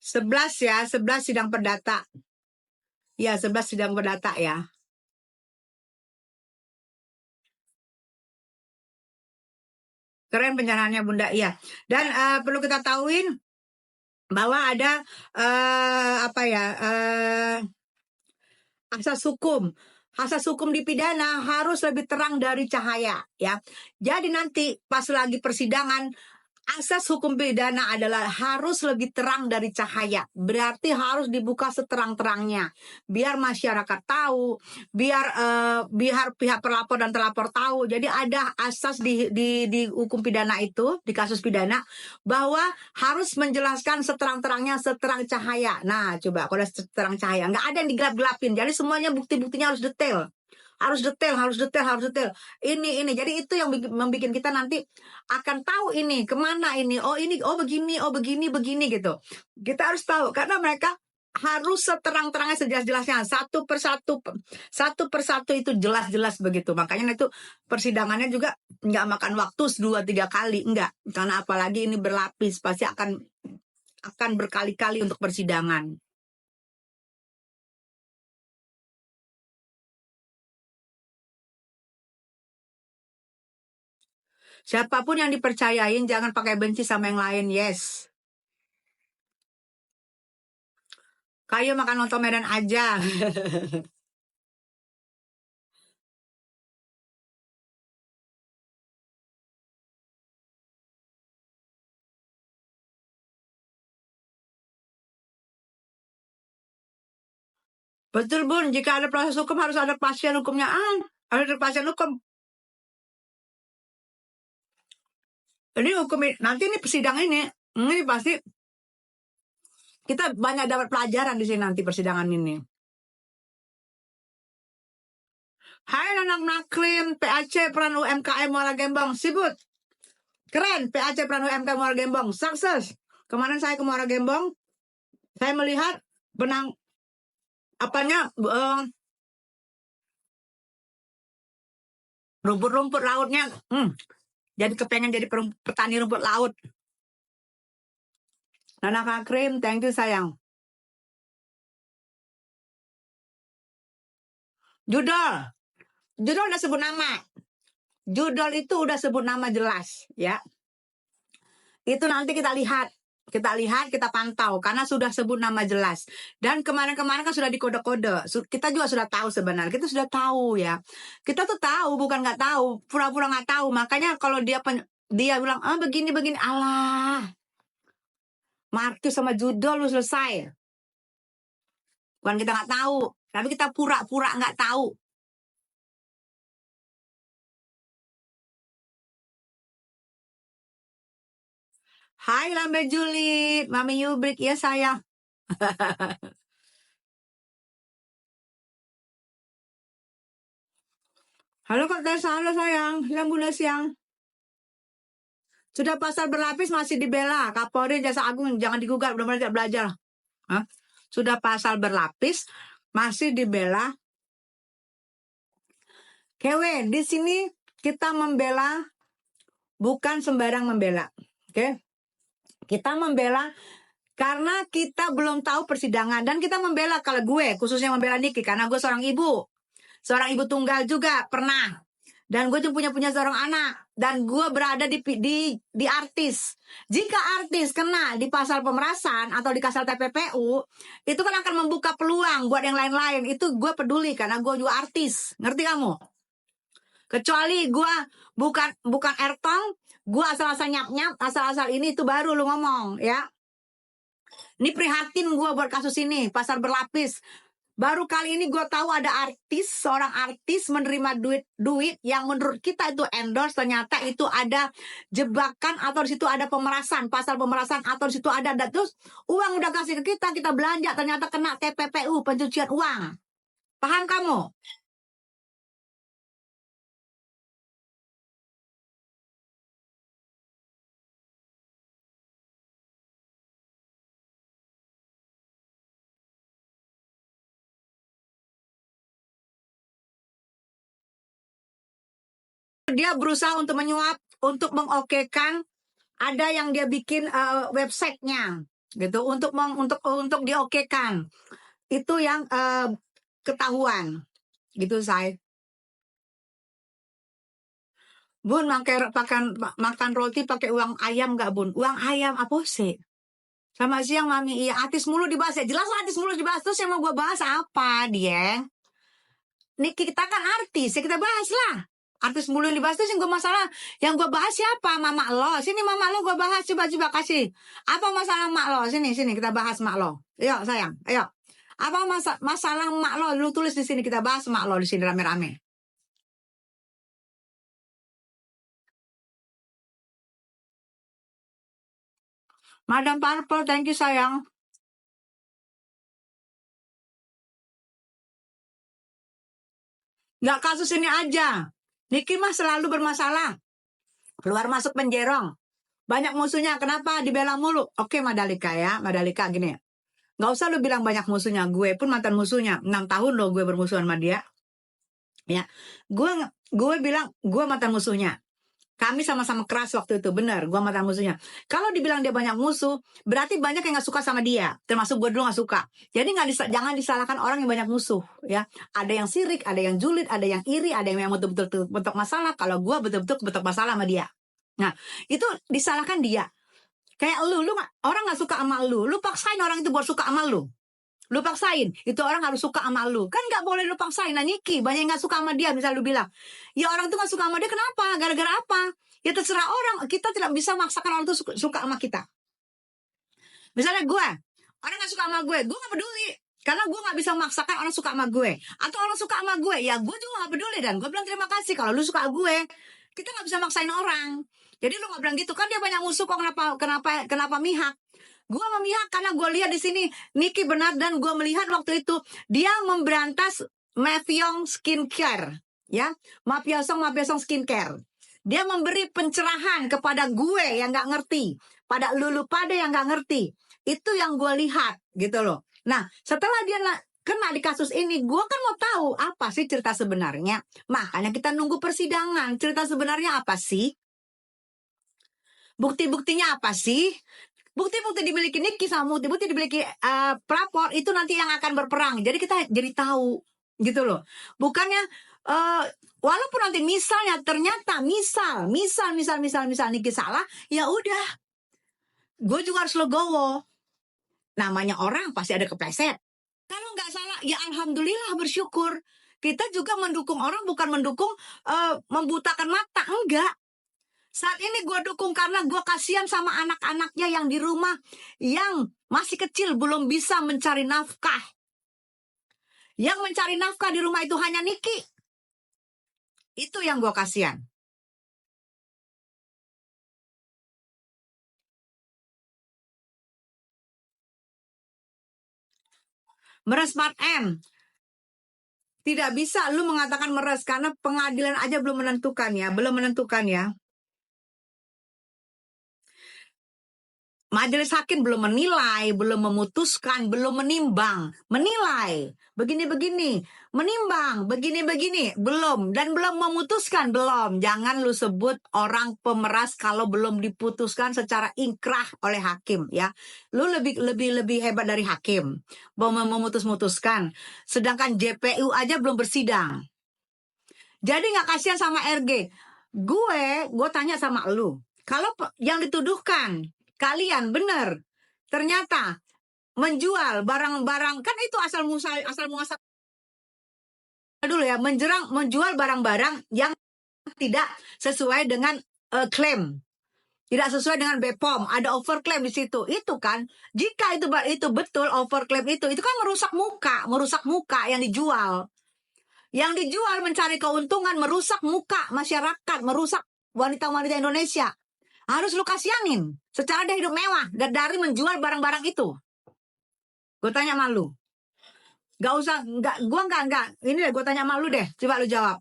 11 ya, 11 sidang perdata. Ya, 11 sidang perdata ya. Keren pencerahannya Bunda, iya. Dan perlu kita tahuin bahwa ada apa ya, asas hukum. Asas hukum di pidana harus lebih terang dari cahaya ya. Jadi nanti pas lagi persidangan, asas hukum pidana adalah harus lebih terang dari cahaya. Berarti harus dibuka seterang-terangnya. Biar masyarakat tahu, biar pihak pelapor dan terlapor tahu. Jadi ada asas di hukum pidana itu, di kasus pidana, bahwa harus menjelaskan seterang-terangnya, seterang cahaya. Nah, coba kalau seterang cahaya, nggak ada yang digelap-gelapin. Jadi semuanya bukti-buktinya harus detail. Harus detail, harus detail, harus detail. Ini. Jadi itu yang membuat kita nanti akan tahu ini kemana ini. Oh ini, oh begini, oh begini gitu. Kita harus tahu karena mereka harus seterang-terangnya, sejelas-jelasnya, satu persatu itu jelas-jelas begitu. Makanya itu persidangannya juga nggak makan waktu 2-3 kali, enggak. Karena apalagi ini berlapis, pasti akan berkali-kali untuk persidangan. Siapapun yang dipercayain jangan pakai benci sama yang lain, yes. Kayu makan lontong Medan aja. Betul Bun, jika ada proses hukum harus ada kepastian hukumnya. Harus ada kepastian hukum. Ini hukum nanti ini persidangan ini pasti kita banyak dapat pelajaran di sini nanti persidangan ini. Hai anak Naklin, PAC peran UMKM Muara Gembong, sibut. Keren, PAC peran UMKM Muara Gembong, sukses. Kemarin saya ke Muara Gembong, saya melihat benang rumput-rumput lautnya. Jadi kepengen jadi petani rumput laut. Nana Kak Krim, thank you sayang. Judol udah sebut nama. Judol itu udah sebut nama jelas ya. Itu nanti kita lihat, kita pantau karena sudah sebut nama jelas. Dan kemarin-kemarin kan sudah dikode-kode. Kita juga sudah tahu sebenarnya. Kita sudah tahu ya. Kita tuh tahu, bukan nggak tahu, pura-pura nggak tahu. Makanya kalau dia bilang begini, alah. Markus sama judol lu selesai. Bukan kita nggak tahu, tapi kita pura-pura nggak tahu. Hai Lambe Julit, Mami Yubrik, ya sayang. Halo Kak Tessa, halo sayang, yang Bunda siang. Sudah pasal berlapis masih dibela, Kapolri Jaksa Agung jangan digugat, benar-benar tidak belajar. Sudah pasal berlapis masih dibela. Kewe, di sini kita membela bukan sembarang membela. Oke? Kita membela karena kita belum tahu persidangan dan kita membela kalau gue khususnya membela Niki karena gue seorang ibu tunggal juga pernah dan gue juga punya seorang anak dan gue berada di artis. Jika artis kena di pasal pemerasan atau di pasal TPPU itu kan akan membuka peluang buat yang lain-lain. Itu gue peduli karena gue juga artis, ngerti kamu? Kecuali gue bukan Ertong, gue asal-asal nyap-nyap, asal-asal ini itu baru lu ngomong ya. Ini prihatin gue buat kasus ini, pasar berlapis. Baru kali ini gue tahu ada seorang artis menerima duit yang menurut kita itu endorse, ternyata itu ada jebakan atau di situ ada pemerasan, pasal pemerasan atau di situ ada terus uang udah kasih ke kita belanja ternyata kena TPPU, pencucian uang. Paham kamu? Dia berusaha untuk menyuap, untuk mengokekan, ada yang dia bikin websitenya. gitu untuk diokekan. Itu yang ketahuan gitu saya. Bun, makan roti pakai uang ayam nggak, Bun? Uang ayam apa sih? Sama siang Mami, iya artis mulu dibahas ya. Jelas artis mulu dibahas. Terus yang mau gue bahas apa, dia? Nih kita kan artis, ya kita bahas lah. Artis mulu yang dibahas, terus yang gue masalah. Yang gue bahas siapa? Mama lo. Sini mama lo gue bahas, coba kasih. Apa masalah mak lo? Sini kita bahas mak lo. Ayo sayang, ayo. Apa masalah mak lo? Lu tulis di sini, kita bahas mak lo di sini rame-rame. Madam Purple, thank you sayang. Nggak kasus ini aja. Niki mah selalu bermasalah. Keluar masuk penjerong. Banyak musuhnya. Kenapa dibela mulu? Oke Madalika ya. Madalika gini. Nggak usah lu bilang banyak musuhnya. Gue pun mantan musuhnya. 6 tahun loh gue bermusuhan sama dia. Ya. Gue bilang gue mantan musuhnya. Kami sama-sama keras waktu itu. Benar. Gue mantan musuhnya. Kalau dibilang dia banyak musuh, berarti banyak yang gak suka sama dia. Termasuk gue dulu gak suka. Jadi jangan disalahkan orang yang banyak musuh. Ya. Ada yang sirik, ada yang julid, ada yang iri, ada yang betul-betul bentuk masalah. Kalau gue betul-betul bentuk masalah sama dia. Nah, itu disalahkan dia. Kayak orang gak suka sama lu paksain orang itu buat suka sama lu paksain, itu orang harus suka sama lu. Kan gak boleh lu paksain. Nah Niki, banyak yang gak suka sama dia. Misal lu bilang, ya orang tuh gak suka sama dia, kenapa? Gara-gara apa? Ya terserah orang, kita tidak bisa maksakan orang tuh suka sama kita. Misalnya gue, orang gak suka sama gue gak peduli. Karena gue gak bisa memaksakan orang suka sama gue. Atau orang suka sama gue, ya gue juga gak peduli. Dan gue bilang terima kasih kalau lu suka gue. Kita gak bisa maksain orang. Jadi lu gak bilang gitu, kan dia banyak musuh kok, kenapa mihak? Gue memihak karena gue lihat di sini Niki benar, dan gue melihat waktu itu dia memberantas Mapyeong Skincare, ya, Mapyeong Skincare. Dia memberi pencerahan kepada gue yang nggak ngerti, pada lulu pada yang nggak ngerti. Itu yang gue lihat, gitu loh. Nah, setelah dia kena di kasus ini, gue kan mau tahu apa sih cerita sebenarnya. Makanya kita nunggu persidangan. Cerita sebenarnya apa sih? Bukti-buktinya apa sih? Bukti-bukti dimiliki Niki sama bukti-bukti dimiliki pelapor itu nanti yang akan berperang. Jadi kita jadi tahu gitu loh. Bukannya walaupun nanti misalnya ternyata misal Niki salah, ya udah. Gue juga harus legowo. Namanya orang pasti ada kepleset. Kalau nggak salah, ya alhamdulillah bersyukur. Kita juga mendukung orang, bukan mendukung membutakan mata, enggak. Saat ini gue dukung karena gue kasihan sama anak-anaknya yang di rumah, yang masih kecil, belum bisa mencari nafkah. Yang mencari nafkah di rumah itu hanya Niki. Itu yang gue kasihan. Meres part M. Tidak bisa lu mengatakan meres karena pengadilan aja belum menentukan ya. Majelis hakim belum menilai, belum memutuskan, belum menimbang. Menilai, begini-begini. Menimbang, begini-begini. Belum. Dan belum memutuskan, belum. Jangan lu sebut orang pemeras kalau belum diputuskan secara inkrah oleh hakim, ya. Lu lebih hebat dari hakim. Belum memutuskan. Sedangkan JPU aja belum bersidang. Jadi gak kasihan sama RG. Gue tanya sama lu. Kalau yang dituduhkan kalian benar ternyata menjual barang-barang, kan itu asal muasal dulu ya, menjual barang-barang yang tidak sesuai dengan klaim, tidak sesuai dengan BPOM, ada overclaim di situ. Itu kan, jika itu betul overclaim itu kan merusak muka yang dijual. Yang dijual mencari keuntungan, merusak muka masyarakat, merusak wanita-wanita Indonesia. Harus lu kasihanin secara dia hidup mewah dari menjual barang-barang itu. Gue tanya sama lu. Gue enggak. Ini deh gue tanya sama lu deh. Coba lu jawab.